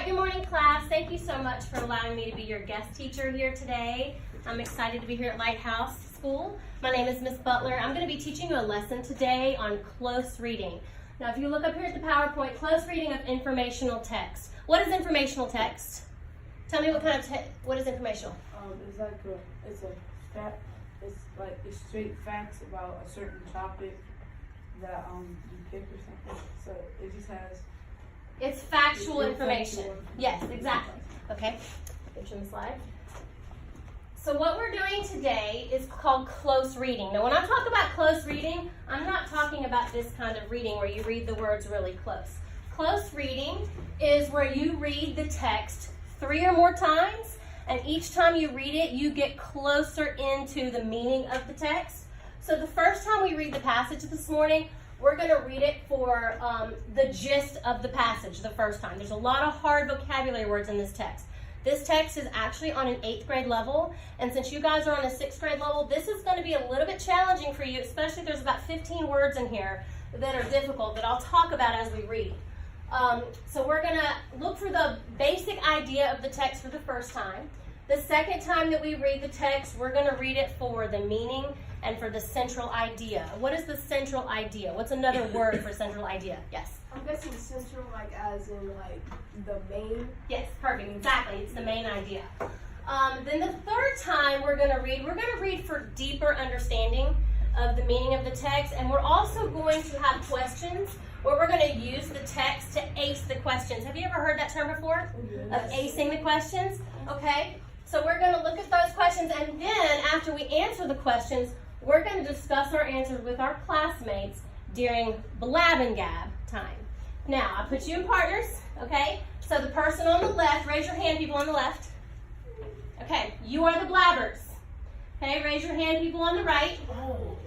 good morning, class. Thank you so much for allowing me to be your guest teacher here today. I'm excited to be here at Lighthouse School. My name is Miss Butler. I'm going to be teaching you a lesson today on close reading. Now, if you look up here at the PowerPoint, close reading of informational text. What is informational text? Tell me what kind of what is informational? It's like it's straight facts about a certain topic that you pick or something. So it just has. It's factual information. Yes, exactly. Okay, get you on the slide. So what we're doing today is called close reading. Now when I talk about close reading, I'm not talking about this kind of reading where you read the words really close. Close reading is where you read the text 3 or more times, and each time you read it, you get closer into the meaning of the text. So the first time we read the passage this morning, we're going to read it for the gist of the passage the first time. There's a lot of hard vocabulary words in this text. This text is actually on an 8th grade level, and since you guys are on a 6th grade level, this is going to be a little bit challenging for you, especially there's about 15 words in here that are difficult that I'll talk about as we read. So we're going to look for the basic idea of the text for the first time. The second time that we read the text, we're going to read it for the meaning and for the central idea. What is the central idea? What's another word for central idea? Yes? I'm guessing central, like as in like the main. Yes, perfect. Exactly. It's the main idea. Then the third time we're going to read for deeper understanding of the meaning of the text, and we're also going to have questions where we're going to use the text to ace the questions. Have you ever heard that term before? Yes. Of acing the questions? Okay. So we're going to look at those questions, and then after we answer the questions, we're going to discuss our answers with our classmates during blab and gab time. Now, I put you in partners, okay? So the person on the left, raise your hand, people on the left. Okay, you are the blabbers. Okay, raise your hand, people on the right. All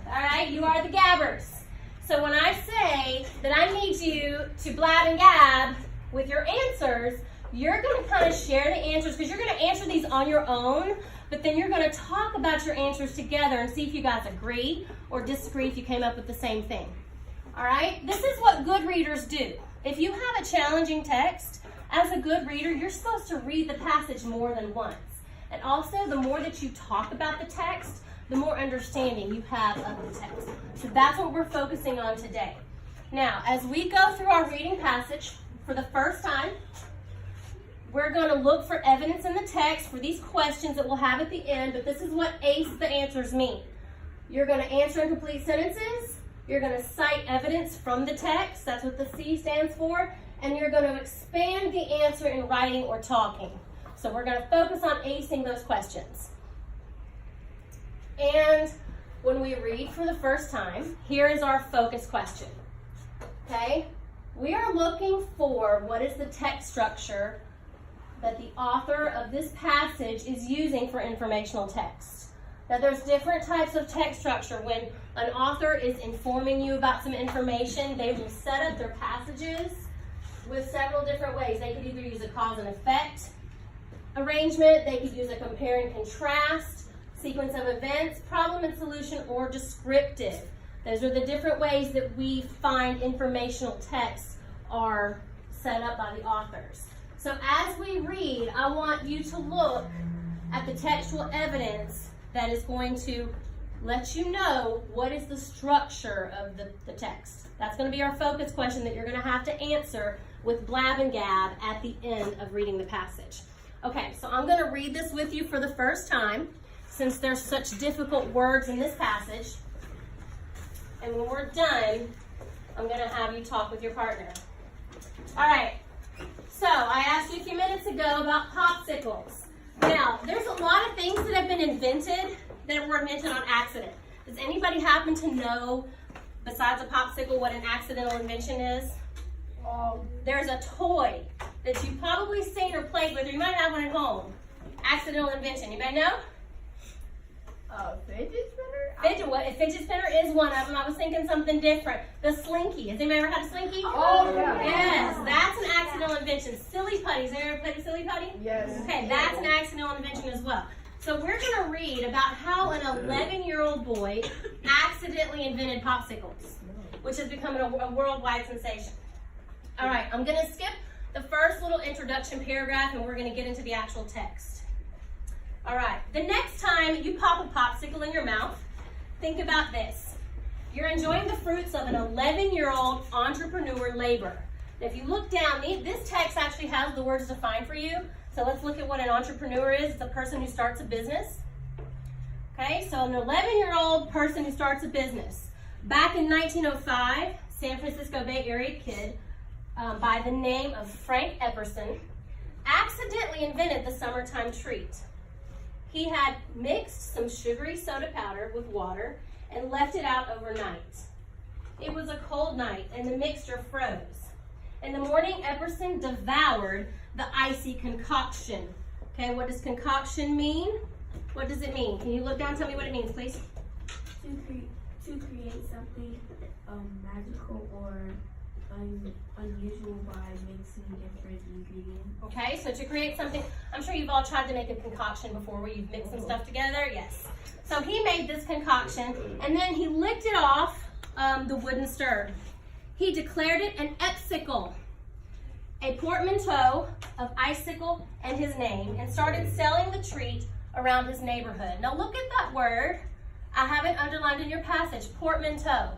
right, you are the gabbers. So when I say that I need you to blab and gab with your answers, you're going to kind of share the answers because you're going to answer these on your own, but then you're going to talk about your answers together and see if you guys agree or disagree if you came up with the same thing. All right? This is what good readers do. If you have a challenging text, as a good reader, you're supposed to read the passage more than once. And also, the more that you talk about the text, the more understanding you have of the text. So that's what we're focusing on today. Now, as we go through our reading passage for the first time, we're going to look for evidence in the text for these questions that we'll have at the end, but this is what ace the answers mean. You're going to answer in complete sentences. You're going to cite evidence from the text. That's what the C stands for. And you're going to expand the answer in writing or talking. So we're going to focus on acing those questions. And when we read for the first time, here is our focus question. Okay? We are looking for what is the text structure that the author of this passage is using for informational text. Now there's different types of text structure. When an author is informing you about some information, they will set up their passages with several different ways. They could either use a cause and effect arrangement, they could use a compare and contrast, sequence of events, problem and solution, or descriptive. Those are the different ways that we find informational texts are set up by the authors. So as we read, I want you to look at the textual evidence that is going to let you know what is the structure of the text. That's going to be our focus question that you're going to have to answer with blab and gab at the end of reading the passage. Okay, so I'm going to read this with you for the first time since there's such difficult words in this passage. And when we're done, I'm going to have you talk with your partner. All right. So, I asked you a few minutes ago about popsicles. Now, there's a lot of things that have been invented that were invented on accident. Does anybody happen to know, besides a popsicle, what an accidental invention is? There's a toy that you've probably seen or played with, or you might have one at home. Accidental invention. Anybody know? Fidget spinner? A fidget spinner is one of them. I was thinking something different. The Slinky. Has anybody ever had a Slinky? Oh, yeah. Yes, that's an accidental invention. Silly putties. Have you ever played a silly putty? Yes. Okay, that's an accidental invention as well. So we're going to read about how an 11-year-old boy accidentally invented popsicles, which has become a worldwide sensation. All right, I'm going to skip the first little introduction paragraph and we're going to get into the actual text. All right, the next time you pop a popsicle in your mouth, think about this. You're enjoying the fruits of an 11-year-old entrepreneur labor. If you look down, this text actually has the words defined for you. So let's look at what an entrepreneur is. It's a person who starts a business. Okay, so an 11-year-old person who starts a business. Back in 1905, San Francisco Bay Area kid by the name of Frank Epperson accidentally invented the summertime treat. He had mixed some sugary soda powder with water and left it out overnight. It was a cold night and the mixture froze. In the morning, Epperson devoured the icy concoction. Okay, what does concoction mean? What does it mean? Can you look down and tell me what it means, please? To create something magical or unusual by mixing different ingredients. Okay, so to create something, I'm sure you've all tried to make a concoction before where you've mixed some stuff together. Yes. So he made this concoction and then he licked it off the wooden stirrer. He declared it an epsicle, a portmanteau of icicle and his name, and started selling the treat around his neighborhood. Now look at that word. I have it underlined in your passage, portmanteau.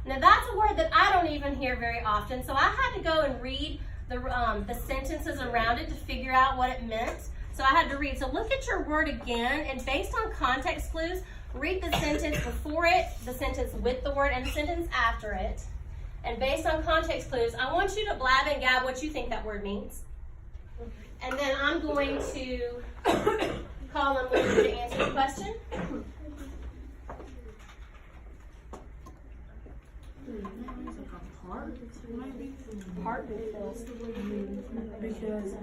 Now that's a word that I don't even hear very often, so I had to go and read the sentences around it to figure out what it meant. So I had to read. So look at your word again, and based on context clues, read the sentence before it, the sentence with the word, and the sentence after it. And based on context clues, I want you to blab and gab what you think that word means. And then I'm going to call on one of you to answer the question. Part because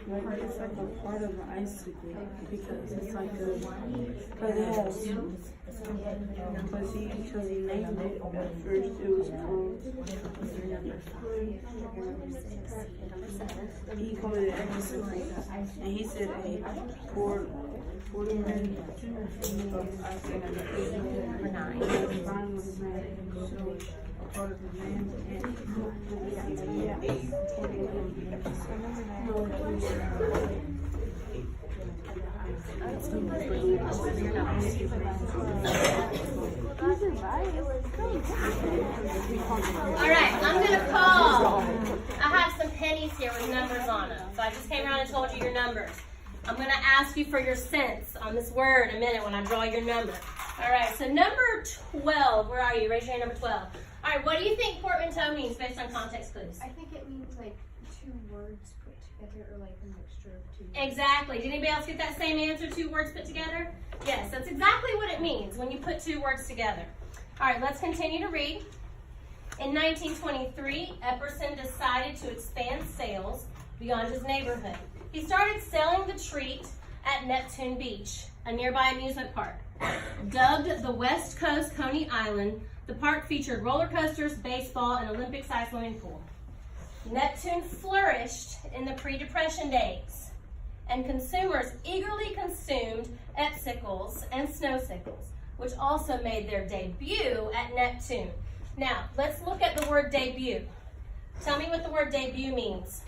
like it's like a part of an icicle because it's like a because it has because he named it at first it was called he called it an icicle and he said a portman of icing number 9 was his name so part of the name and Alright, I'm going to call. I have some pennies here with numbers on them. So I just came around and told you your numbers. I'm going to ask you for your sense on this word in a minute when I draw your number. Alright, so number 12. Where are you? Raise your hand, number 12. Alright, what do you think portmanteau means based on context clues? I think it means like two words put together or like a mixture of two. Exactly. Did anybody else get that same answer, two words put together? Yes, that's exactly what it means when you put two words together. Alright, let's continue to read. In 1923, Epperson decided to expand sales beyond his neighborhood. He started selling the treat at Neptune Beach, a nearby amusement park. Dubbed the West Coast Coney Island, the park featured roller coasters, baseball, and Olympic-sized swimming pool. Neptune flourished in the pre-Depression days, and consumers eagerly consumed epsicles and snowsickles, which also made their debut at Neptune. Now, let's look at the word debut. Tell me what the word debut means.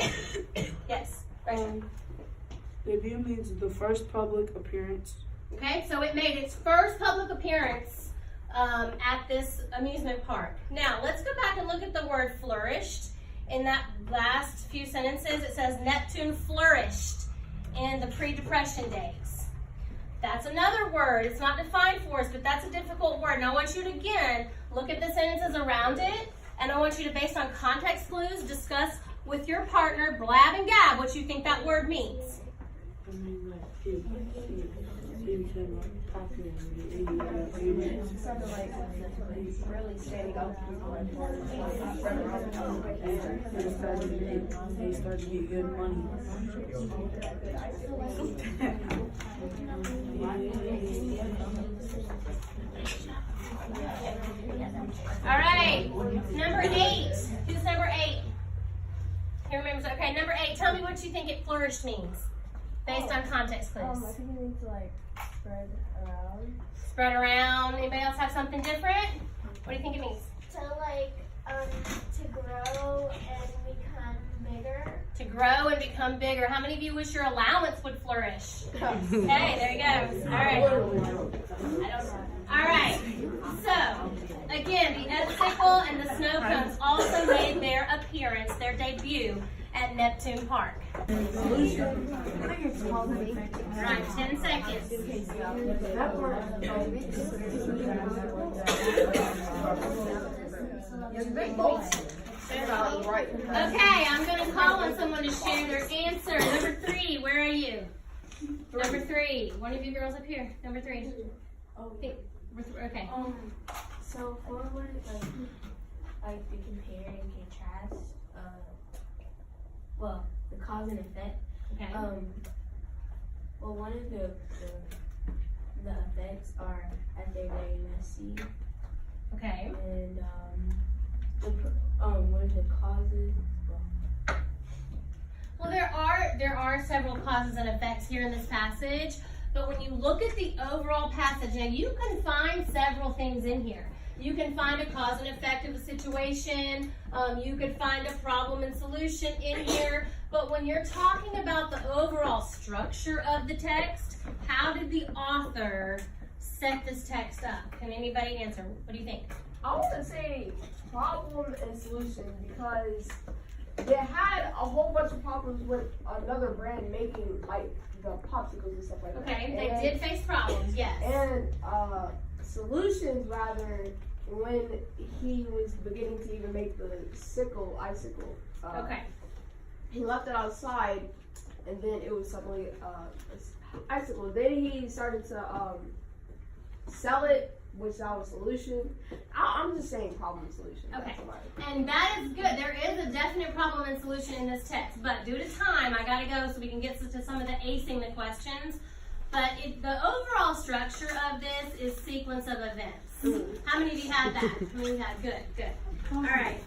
Yes, Rachel. Debut means the first public appearance. Okay, so it made its first public appearance at this amusement park. Now, let's go back and look at the word flourished. In that last few sentences, it says Neptune flourished in the pre-Depression days. That's another word. It's not defined for us, but that's a difficult word. And I want you to, again, look at the sentences around it, and I want you to, based on context clues, discuss with your partner, blab and gab, what you think that word means. I mean, like, it became like popular in the 80s. Sort of like really standing up They started to get good money. All right, number 8. Who's number 8? Who remembers? Okay, number 8. Tell me what you think it flourished means, based on context clues. I think it means like spread around. Spread around. Anybody else have something different? What do you think it means? To like to grow and become bigger. To grow grow and become bigger. How many of you wish your allowance would flourish? Okay, there you go. All right. All right. So, again, the icicle and the snow cones also made their appearance, their debut at Neptune Park. All right, 10 seconds. Okay, I'm going to call on someone to share their answer. Number 3, where are you? Number 3. One of you girls up here. Number 3. Okay. So forward, like the compare and contrast, well, the cause and effect. Okay. Well, one of the effects are that they're very messy, Okay. and what are the causes? Well, there are several causes and effects here in this passage, but when you look at the overall passage, now you can find several things in here. You can find a cause and effect of a situation. You could find a problem and solution in here. But when you're talking about the overall structure of the text, how did the author set this text up? Can anybody answer? What do you think? I want to say problem and solution because they had a whole bunch of problems with another brand making like the popsicles and stuff like that. Okay, they did face problems, yes. And solutions rather when he was beginning to even make the icicle. Okay. He left it outside, and then it was suddenly icicle. Then he started to sell it, which that was solution. I'm just saying problem and solution. Okay. That's about it. And that is good. There is a definite problem and solution in this text, but due to time, I gotta go so we can get to some of the acing the questions. But the overall structure of this is sequence of events. How many of you had that? How many of you had? Good, good. All right.